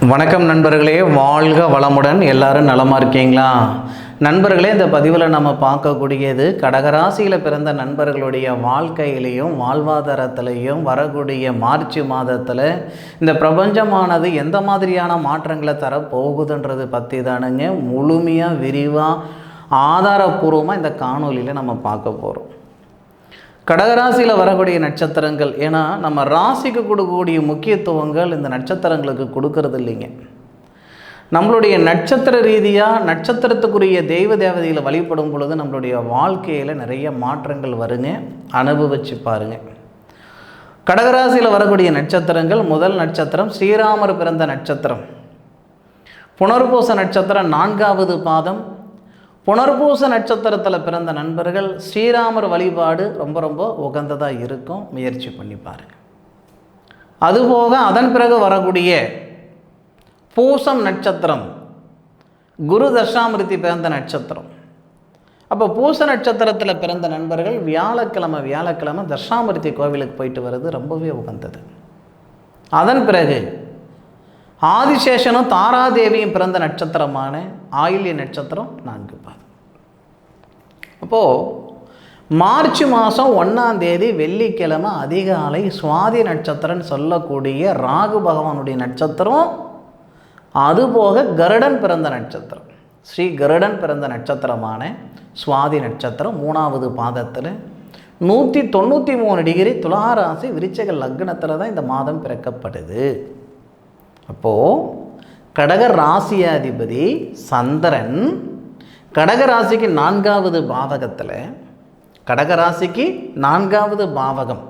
வணக்கம் நண்பர்களே, வாழ்க வளமுடன். எல்லாரும் நலமாக இருக்கீங்களா நண்பர்களே? இந்த பதிவில் நம்ம பார்க்கக்கூடியது கடகராசியில் பிறந்த நண்பர்களுடைய வாழ்க்கையிலையும் வாழ்வாதாரத்திலையும் வரக்கூடிய மார்ச் மாதத்தில் இந்த பிரபஞ்சமானது எந்த மாதிரியான மாற்றங்களை தரப்போகுதுன்றது பற்றி தானுங்க முழுமையாக விரிவாக ஆதாரபூர்வமாக இந்த காணொலியில் நம்ம பார்க்க போகிறோம். கடகராசியில் வரக்கூடிய நட்சத்திரங்கள், ஏன்னா நம்ம ராசிக்கு கொடுக்கக்கூடிய முக்கியத்துவங்கள் இந்த நட்சத்திரங்களுக்கு கொடுக்கறது இல்லைங்க. நம்மளுடைய நட்சத்திர ரீதியாக நட்சத்திரத்துக்குரிய தெய்வ தேவதைகளை வழிபடும் பொழுது நம்மளுடைய வாழ்க்கையில் நிறைய மாற்றங்கள் வருங்க. அனுபவிச்சு பாருங்க. கடகராசியில் வரக்கூடிய நட்சத்திரங்கள், முதல் நட்சத்திரம் ஸ்ரீராமர் பிறந்த நட்சத்திரம். புனர்பூச நட்சத்திரம் 4வது பாதம். புனர்பூச நட்சத்திரத்தில் பிறந்த நண்பர்கள் ஸ்ரீராமர் வழிபாடு ரொம்ப ரொம்ப உகந்ததாக இருக்கும். முயற்சி பண்ணி பாருங்கள். அதுபோக அதன் பிறகு வரக்கூடிய பூசம் நட்சத்திரம் குரு தசாமிருத்தி பிறந்த நட்சத்திரம். அப்போ பூச நட்சத்திரத்தில் பிறந்த நண்பர்கள் வியாழக்கிழமை தசாமிருத்தி கோவிலுக்கு போயிட்டு வர்றது ரொம்பவே உகந்தது. அதன் பிறகு ஆதிசேஷனும் தாராதேவியும் பிறந்த நட்சத்திரமான ஆயில்ய நட்சத்திரம் 4 பாதம். அப்போது மார்ச் மாதம் 1ஆம் தேதி வெள்ளிக்கிழமை அதிகாலை சுவாதி நட்சத்திரம் சொல்லக்கூடிய ராகு பகவானுடைய நட்சத்திரம். அதுபோக கருடன் பிறந்த நட்சத்திரம், ஸ்ரீ கருடன் பிறந்த நட்சத்திரமான சுவாதி நட்சத்திரம் 3வது பாதத்தில் 193 டிகிரி துளாராசி விருச்சிக லக்னத்தில் தான் இந்த மாதம் பிறக்கப்படுது. அப்போது கடக ராசியாதிபதி சந்திரன் கடகராசிக்கு 4வது பாவகத்தில், கடகராசிக்கு 4வது பாவகம்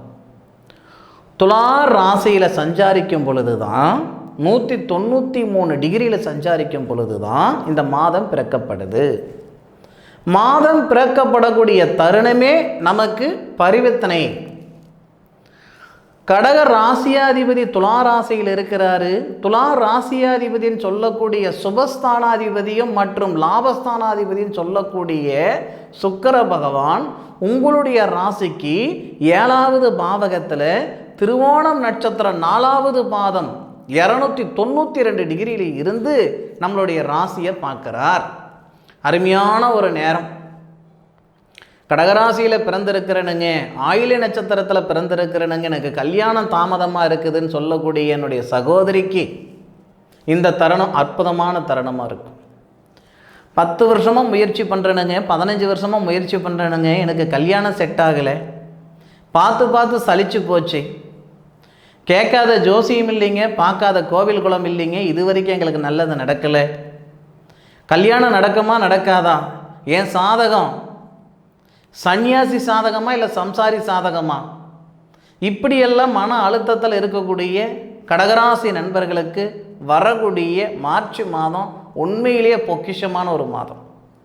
துலார் ராசியில் சஞ்சாரிக்கும் பொழுது தான் 193 டிகிரியில் சஞ்சாரிக்கும் பொழுது தான் இந்த மாதம் பிறக்கப்படுது. மாதம் பிறக்கப்படக்கூடிய தருணமே நமக்கு பரிவர்த்தனை. கடக ராசியாதிபதி துலா ராசியில் இருக்கிறாரு. துலா ராசியாதிபதின்னு சொல்லக்கூடிய சுபஸ்தானாதிபதியும் மற்றும் லாபஸ்தானாதிபதியும் சொல்லக்கூடிய சுக்கிர பகவான் உங்களுடைய ராசிக்கு 7வது பாவகத்தில் திருவோணம் நட்சத்திரம் 4வது பாதம் 292 டிகிரியில் இருந்து நம்மளுடைய ராசியை பார்க்கிறார். அருமையான ஒரு நேரம். கடகராசியில் பிறந்திருக்கிறனுங்க, ஆயில்ய நட்சத்திரத்தில் பிறந்திருக்கிறனுங்க, எனக்கு கல்யாணம் தாமதமாக இருக்குதுன்னு சொல்லக்கூடிய என்னுடைய சகோதரிக்கு இந்த தருணம் அற்புதமான தருணமாக இருக்கும். 10 வருஷமாக முயற்சி பண்ணுறேனுங்க, 15 வருஷமாக முயற்சி பண்ணுறேனுங்க, எனக்கு கல்யாணம் செட் ஆகலை, பார்த்து சலிச்சு போச்சு, கேட்காத ஜோசியம் இல்லைங்க, பார்க்காத கோவில் குளம் இல்லைங்க, இது வரைக்கும் எங்களுக்கு நல்லது நடக்கலை, கல்யாணம் நடக்குமா நடக்காதா, ஏன் சாதகம் சன்னியாசி சாதகமா இல்லை சம்சாரி சாதகமா, இப்படியெல்லாம் மன அழுத்தத்தில் இருக்கக்கூடிய கடகராசி நண்பர்களுக்கு வரக்கூடிய மார்ச் மாதம் உண்மையிலேயே பொக்கிஷமான ஒரு மாதம்,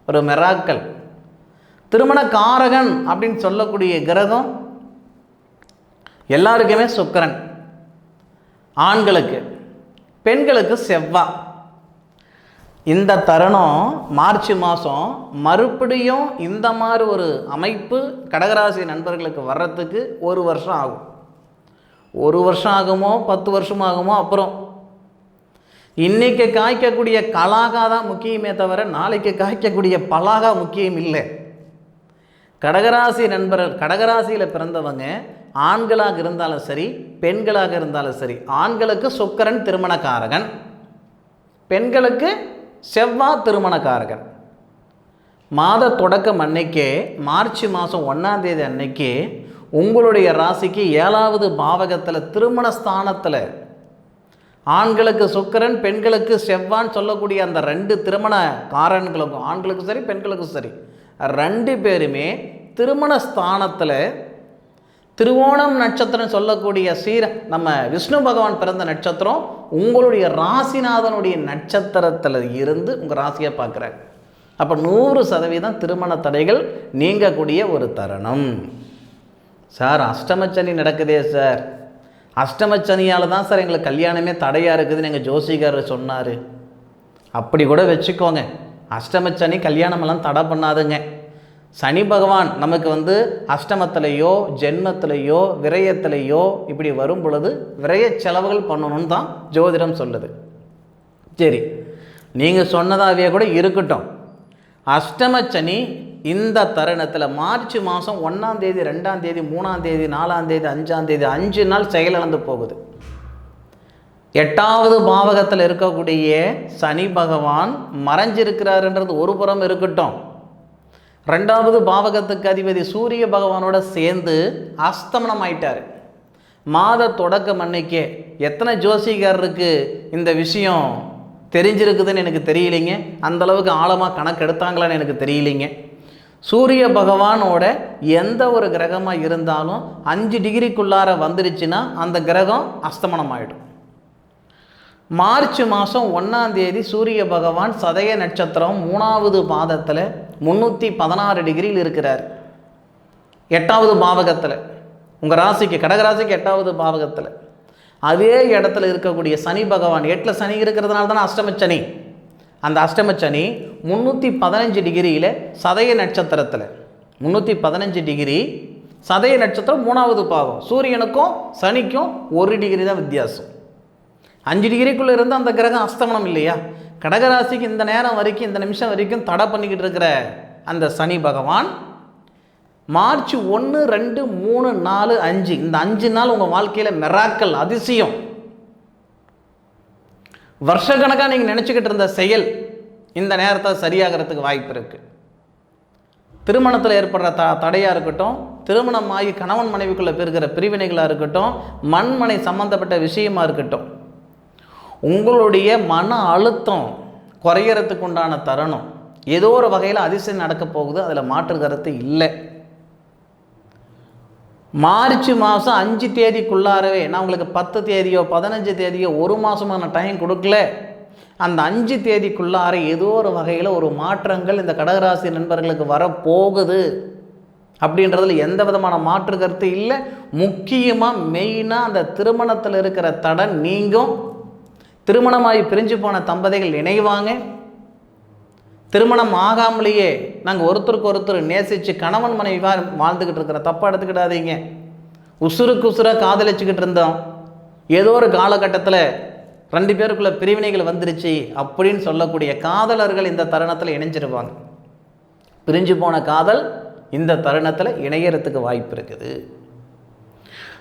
ஒரு மெராக்கல். திருமண காரகன் அப்படின்னு சொல்லக்கூடிய கிரகம் எல்லாருக்குமே சுக்கிரன், ஆண்களுக்கு, பெண்களுக்கு செவ்வாய். இந்த தருணம் மார்ச் மாதம் மறுபடியும் இந்த மாதிரி ஒரு அமைப்பு கடகராசி நண்பர்களுக்கு வர்றதுக்கு 1 வருஷம் ஆகும். 1 வருஷம் ஆகுமோ 10 வருஷம் ஆகுமோ. அப்புறம் இன்றைக்கி காய்க்கக்கூடிய கலாகா தான் முக்கியமே தவிர நாளைக்கு காய்க்கக்கூடிய பலாகா முக்கியம் இல்லை. கடகராசி நண்பர்கள், கடகராசியில் பிறந்தவங்க ஆண்களாக இருந்தாலும் சரி பெண்களாக இருந்தாலும் சரி, ஆண்களுக்கு சுக்கிரன் திருமணக்காரகன், பெண்களுக்கு செவ்வாய் திருமணக்காரகன். மாத தொடக்கம் அன்னைக்கே மார்ச் மாதம் 1ஆம் தேதி அன்னைக்கு உங்களுடைய ராசிக்கு 7வது பாவகத்தில் திருமண ஸ்தானத்தில் ஆண்களுக்கு சுக்கிரன் பெண்களுக்கு செவ்வான்னு சொல்லக்கூடிய அந்த 2 திருமண காரன்களுக்கும், ஆண்களுக்கும் சரி பெண்களுக்கும் சரி, 2 பேருமே திருமண ஸ்தானத்தில் திருவோணம் நட்சத்திரம் சொல்லக்கூடிய நம்ம விஷ்ணு பகவான் பிறந்த நட்சத்திரம் உங்களுடைய ராசிநாதனுடைய நட்சத்திரத்தில் இருந்து உங்கள் ராசியை பார்க்குறாங்க. அப்போ 100% திருமண தடைகள் நீங்கக்கூடிய ஒரு தருணம். சார் அஷ்டமச்சனி நடக்குதே சார், அஷ்டமச்சனியால் தான் சார் எங்களுக்கு கல்யாணமே தடையாக இருக்குதுன்னு எங்கள் ஜோசிகாரர் சொன்னார். அப்படி கூட வச்சுக்கோங்க, அஷ்டமச்சனி கல்யாணமெல்லாம் தடை பண்ணாதுங்க. சனி பகவான் நமக்கு அஷ்டமத்திலேயோ ஜென்மத்திலேயோ விரயத்திலேயோ இப்படி வரும் பொழுது விரய செலவுகள் பண்ணணும்னு தான் ஜோதிடம் சொல்லுது. சரி, நீங்கள் சொன்னதாகவே கூட இருக்கட்டும். அஷ்டமச்சனி இந்த தருணத்தில் மார்ச் மாதம் 1ஆம் தேதி, 2ஆம் தேதி, 3ஆம் தேதி, 4ஆம் தேதி, 5ஆம் தேதி 5 நாள் செயலிழந்து போகுது. 8வது பாவகத்தில் இருக்கக்கூடிய சனி பகவான் மறைஞ்சிருக்கிறாருன்றது ஒரு புறம் இருக்கட்டும். 2வது பாவகத்துக்கு அதிபதி சூரிய பகவானோட சேர்ந்து அஸ்தமனம் ஆயிட்டார். மாத தொடக்கம் அன்னைக்கே எத்தனை ஜோசிகாரருக்கு இந்த விஷயம் தெரிஞ்சிருக்குதுன்னு எனக்கு தெரியலைங்க. அந்தளவுக்கு ஆழமாக கணக்கு எடுத்தாங்களான்னு எனக்கு தெரியலைங்க. சூரிய பகவானோட எந்த ஒரு கிரகமாக இருந்தாலும் 5 டிகிரிக்குள்ளார வந்துருச்சுன்னா அந்த கிரகம் அஸ்தமனம் ஆகிடும். மார்ச் மாதம் 1ஆம் தேதி சூரிய பகவான் சதய நட்சத்திரம் 3வது பாதத்தில் 316 டிகிரியில் இருக்கிறார். 8வது பாவகத்தில், உங்கள் ராசிக்கு, கடகராசிக்கு 8வது பாவகத்தில். அதே இடத்துல இருக்கக்கூடிய சனி பகவான், 8ல் சனி இருக்கிறதுனால தானே அஷ்டமச்சனி. அந்த அஷ்டமச்சனி 315 டிகிரியில் சதய நட்சத்திரத்தில், 315 டிகிரி சதய நட்சத்திரம் 3வது பாவம். சூரியனுக்கும் சனிக்கும் 1 டிகிரி தான் வித்தியாசம். 5 டிகிரிக்குள்ளே இருந்து அந்த கிரகம் அஸ்தமனம் இல்லையா? கடகராசிக்கு இந்த நேரம் வரைக்கும், இந்த நிமிஷம் வரைக்கும் தடை பண்ணிக்கிட்டு இருக்கிற அந்த சனி பகவான் மார்ச் 1, 2, 3, 4, 5 இந்த 5 நாள் உங்கள் வாழ்க்கையில் மிராக்கல், அதிசயம், வருஷக்கணக்காக நீங்கள் நினச்சிக்கிட்டு இருந்த செயல் இந்த நேரத்தை சரியாகிறதுக்கு வாய்ப்பு இருக்குது. திருமணத்தில் ஏற்படுற தடையாக இருக்கட்டும், திருமணமாகி கணவன் மனைவிக்குள்ளே பெறுகிற பிரிவினைகளாக இருக்கட்டும், மண்மனை சம்பந்தப்பட்ட விஷயமாக இருக்கட்டும், உங்களுடைய மன அழுத்தம் குறையறதுக்கு உண்டான தருணம் ஏதோ ஒரு வகையில் அதிசயம் நடக்க போகுது. அதில் மாற்று கருத்து இல்லை. மார்ச் மாதம் 5 தேதிக்குள்ளாரவே, நான் உங்களுக்கு 10 தேதியோ 15 தேதியோ ஒரு மாதமான டைம் கொடுக்கல. அந்த 5 தேதிக்குள்ளார ஏதோ ஒரு வகையில் ஒரு மாற்றங்கள் இந்த கடகராசி நண்பர்களுக்கு வரப்போகுது அப்படின்றதுல எந்த விதமான மாற்று கருத்து இல்லை. முக்கியமாக மெயினாக அந்த திருமணத்தில் இருக்கிற தடை நீங்கும். திருமணமாகி பிரிஞ்சு போன தம்பதிகள் இணைவாங்க. திருமணம் ஆகாமலேயே நாங்கள் ஒருத்தருக்கு ஒருத்தர் நேசித்து கணவன் மனைவியாக வாழ்ந்துக்கிட்டு இருக்கிற, தப்பாக எடுத்துக்கிடாதீங்க. உசுருக்கு உசுராக காதலிச்சுக்கிட்டு இருந்தோம், ஏதோ ஒரு காலகட்டத்தில் 2 பேருக்குள்ள பிரிவினைகள் வந்துருச்சு அப்படின்னு சொல்லக்கூடிய காதலர்கள் இந்த தருணத்தில் இணைஞ்சிருவாங்க. பிரிஞ்சு போன காதல் இந்த தருணத்தில் இணையறதுக்கு வாய்ப்பு இருக்குது.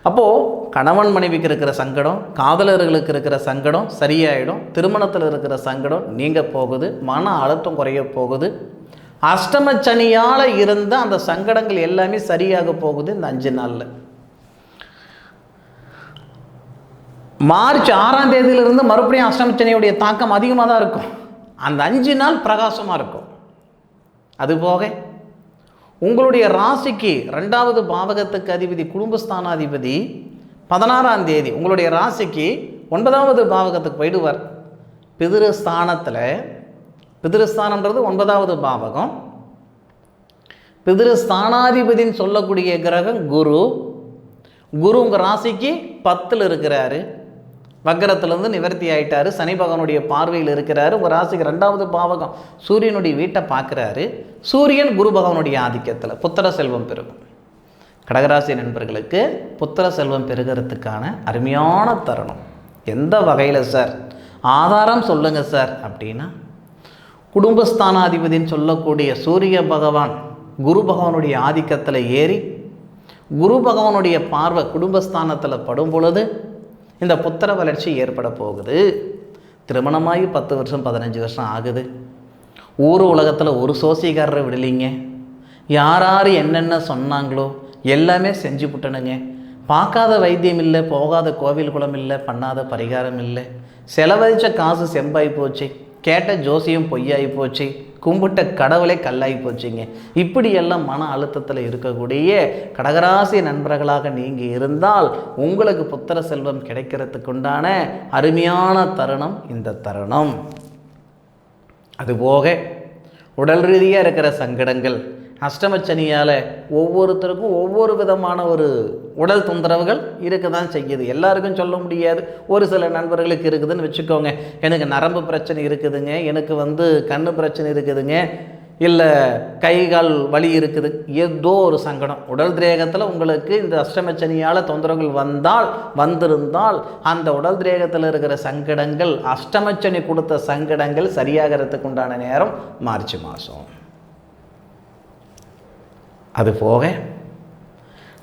அப்போது கணவன் மனைவிக்கு இருக்கிற சங்கடம், காதலர்களுக்கு இருக்கிற சங்கடம் சரியாயிடும். திருமணத்தில் இருக்கிற சங்கடம் நீங்க போகுது. மன அழுத்தம் குறைய போகுது. அஷ்டமச்சனியால் இருந்த அந்த சங்கடங்கள் எல்லாமே சரியாக போகுது இந்த 5 நாளில். மார்ச் 6ஆம் தேதியிலிருந்து மறுபடியும் அஷ்டமச்சனியுடைய தாக்கம் அதிகமாக தான் இருக்கும். அந்த 5 நாள் பிரகாசமாக இருக்கும். அதுபோக உங்களுடைய ராசிக்கு 2வது பாவகத்துக்கு அதிபதி குடும்பஸ்தானாதிபதி 16ஆம் தேதி உங்களுடைய ராசிக்கு 9வது பாவகத்துக்கு போயிடுவார். பிதிருஸ்தானத்தில், பிதிருஸ்தானன்றது 9வது பாவகம். பிதிருஸ்தானாதிபதின்னு சொல்லக்கூடிய கிரகம் குரு. குரு உங்கள் ராசிக்கு 10ல் இருக்கிறாரு. வக்கரத்திலிருந்து நிவர்த்தி ஆயிட்டாரு. சனி பகவானுடைய பார்வையில் இருக்கிறாரு. ஒரு ராசிக்கு 2வது பாவகம் சூரியனுடைய வீட்டை பார்க்குறாரு. சூரியன் குரு பகவானுடைய ஆதிக்கத்தில் புத்திர செல்வம் பெருகும். கடகராசி நண்பர்களுக்கு புத்திர செல்வம் பெருகிறதுக்கான அருமையான தருணம். எந்த வகையில் சார்? ஆதாரம் சொல்லுங்கள் சார் அப்படின்னா, குடும்பஸ்தானாதிபதின்னு சொல்லக்கூடிய சூரிய பகவான் குரு பகவானுடைய ஆதிக்கத்தில் ஏறி குரு பகவானுடைய பார்வை குடும்பஸ்தானத்தில் படும் பொழுது இந்த புத்திர வளர்ச்சி ஏற்பட போகுது. திருமணமாகி 10 வருஷம் 15 வருஷம் ஆகுது. ஊர் உலகத்தில் ஒரு சோசியக்காரரை விடலிங்க. யார் யார் என்னென்ன சொன்னாங்களோ எல்லாமே செஞ்சு விட்டனுங்க. பார்க்காத வைத்தியம் இல்லை, போகாத கோவில் குளம் இல்லை, பண்ணாத பரிகாரம் இல்லை. செலவழித்த காசு செம்பாகி போச்சு, கேட்ட ஜோசியம் பொய்யாகி போச்சு, கும்பிட்ட கடவுளே கல்லாகி போச்சுங்க. இப்படியெல்லாம் மன அழுத்தத்தில் இருக்கக்கூடிய கடகராசி நண்பர்களாக நீங்கள் இருந்தால் உங்களுக்கு புத்திர செல்வம் கிடைக்கிறதுக்கு உண்டான அருமையான தருணம் இந்த தருணம். அதுபோக உடல் ரீதியாக இருக்கிற சங்கடங்கள், அஷ்டமச்சனியால் ஒவ்வொருத்தருக்கும் ஒவ்வொரு விதமான ஒரு உடல் தொந்தரவுகள் இருக்க தான் செய்யுது. எல்லாருக்கும் சொல்ல முடியாது. ஒரு சில நண்பர்களுக்கு இருக்குதுன்னு வச்சுக்கோங்க. எனக்கு நரம்பு பிரச்சனை இருக்குதுங்க, எனக்கு கண் பிரச்சனை இருக்குதுங்க, இல்லை கை கால் வலி இருக்குது, ஏதோ ஒரு சங்கடம் உடல் திரேகத்தில் உங்களுக்கு இந்த அஷ்டமச்சனியால் தொந்தரவுகள் வந்திருந்தால் அந்த உடல் திரேகத்தில் இருக்கிற சங்கடங்கள், அஷ்டமச்சனி கொடுத்த சங்கடங்கள் சரியாகிறதுக்கு உண்டான நேரம் மார்ச் மாதம். அது போக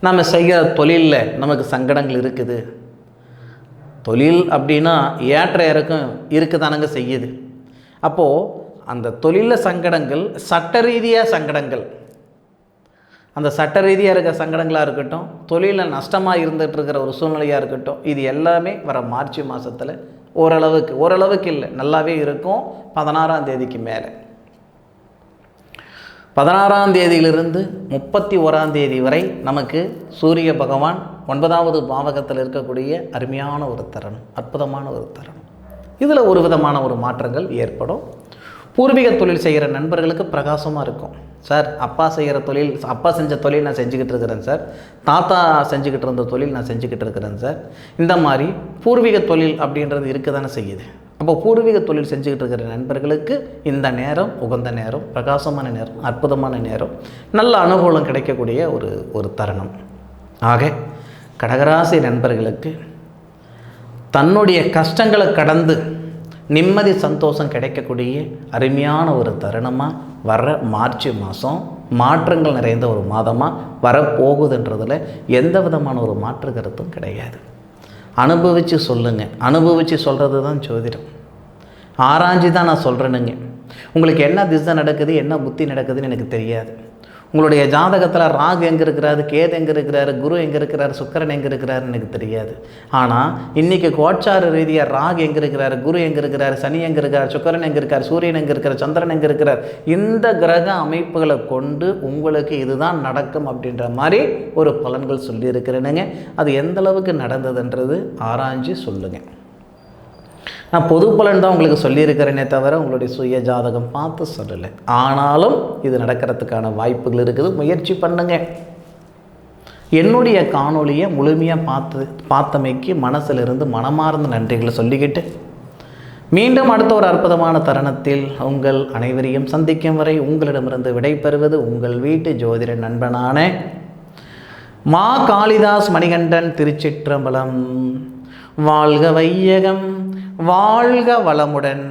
நம்ம செய்கிற தொழிலில் நமக்கு சங்கடங்கள் இருக்குது. தொழில் அப்படின்னா ஏற்ற இறக்கம் இருக்குதானங்க செய்யுது. அப்போது அந்த தொழிலில் சங்கடங்கள், சட்ட ரீதியாக சங்கடங்கள், அந்த சட்ட ரீதியாக இருக்கிற சங்கடங்களாக இருக்கட்டும், தொழிலில் நஷ்டமாக இருந்துகிட்டு இருக்கிற ஒரு சூழ்நிலையாக இருக்கட்டும், இது எல்லாமே வர மார்ச் மாதத்தில் ஓரளவுக்கு இல்லை நல்லாவே இருக்கும். 16ஆம் தேதிக்கு மேலே, 16ஆம் தேதியிலிருந்து 31ஆம் தேதி வரை நமக்கு சூரிய பகவான் 9வது பாவகத்தில் இருக்கக்கூடிய அருமையான ஒரு தருணம், அற்புதமான ஒரு தருணம். இதில் ஒரு விதமான ஒரு மாற்றங்கள் ஏற்படும். பூர்வீக தொழில் செய்கிற நண்பர்களுக்கு பிரகாசமாக இருக்கும். சார் அப்பா செஞ்ச தொழில் நான் செஞ்சுக்கிட்டு இருக்கிறேன் சார், தாத்தா செஞ்சுக்கிட்டு இருந்த தொழில் நான் செஞ்சுக்கிட்டு இருக்கிறேன் சார், இந்த மாதிரி பூர்வீக தொழில் அப்படின்றது இருக்க தானே செய்யுது. அப்போ பூர்வீக தொழில் செஞ்சுக்கிட்டு இருக்கிற நண்பர்களுக்கு இந்த நேரம் உகந்த நேரம், பிரகாசமான நேரம், அற்புதமான நேரம், நல்ல அனுகூலம் கிடைக்கக்கூடிய ஒரு தருணம். ஆக கடகராசி நண்பர்களுக்கு தன்னுடைய கஷ்டங்களை கடந்து நிம்மதி சந்தோஷம் கிடைக்கக்கூடிய அருமையான ஒரு தருணமாக வர்ற மார்ச் மாதம் மாற்றங்கள் நிறைந்த ஒரு மாதமாக வரப்போகுதுன்றதில் எந்த விதமான ஒரு மாற்று கருத்தும் கிடையாது. அனுபவித்து சொல்லுங்கள். அனுபவித்து சொல்கிறது தான் ஜோதிடம். ஆராய்ச்சி தான் நான் சொல்கிறேனுங்க. உங்களுக்கு என்ன திசை நடக்குது, என்ன புத்தி நடக்குதுன்னு எனக்கு தெரியாது. உங்களுடைய ஜாதகத்தில் ராகு எங்கே இருக்கிறாரு, கேது எங்கே இருக்கிறாரு, குரு எங்கே இருக்கிறாரு, சுக்கிரன் எங்கே இருக்கிறாருன்னு எனக்கு தெரியாது. ஆனால் இன்றைக்கி கோட்சார ரீதியாக ராகு எங்கே இருக்கிறாரு, குரு எங்கே இருக்கிறாரு, சனி எங்கே இருக்கார், சுக்கிரன் எங்கே இருக்கார், சூரியன் எங்கே இருக்கிறார், சந்திரன் எங்கே இருக்கிறார், இந்த கிரக அமைப்புகளை கொண்டு உங்களுக்கு இதுதான் நடக்கும் அப்படின்ற மாதிரி ஒரு பலன்கள் சொல்லியிருக்கிறேனுங்க. அது எந்தளவுக்கு நடந்ததுன்றது ஆராய்ச்சி சொல்லுங்கள். நான் பொது பலன் தான் உங்களுக்கு சொல்லியிருக்கிறேனே தவிர உங்களுடைய சுய ஜாதகம் பார்த்து சொல்லலை. ஆனாலும் இது நடக்கிறதுக்கான வாய்ப்புகள் இருக்குது. முயற்சி பண்ணுங்க. என்னுடைய காணொலியை முழுமையாக பார்த்தமைக்கு மனசிலிருந்து மனமார்ந்த நன்றிகளை சொல்லிக்கிட்டு மீண்டும் அடுத்த ஒரு அற்புதமான தருணத்தில் உங்கள் அனைவரையும் சந்திக்கும் வரை உங்களிடமிருந்து விடைபெறுவது உங்கள் வீட்டு ஜோதிட நண்பனான மா காளிதாஸ் மணிகண்டன். திருச்சிற்றம்பலம். வாழ்க வையகம், வாழ்க வளமுடன்.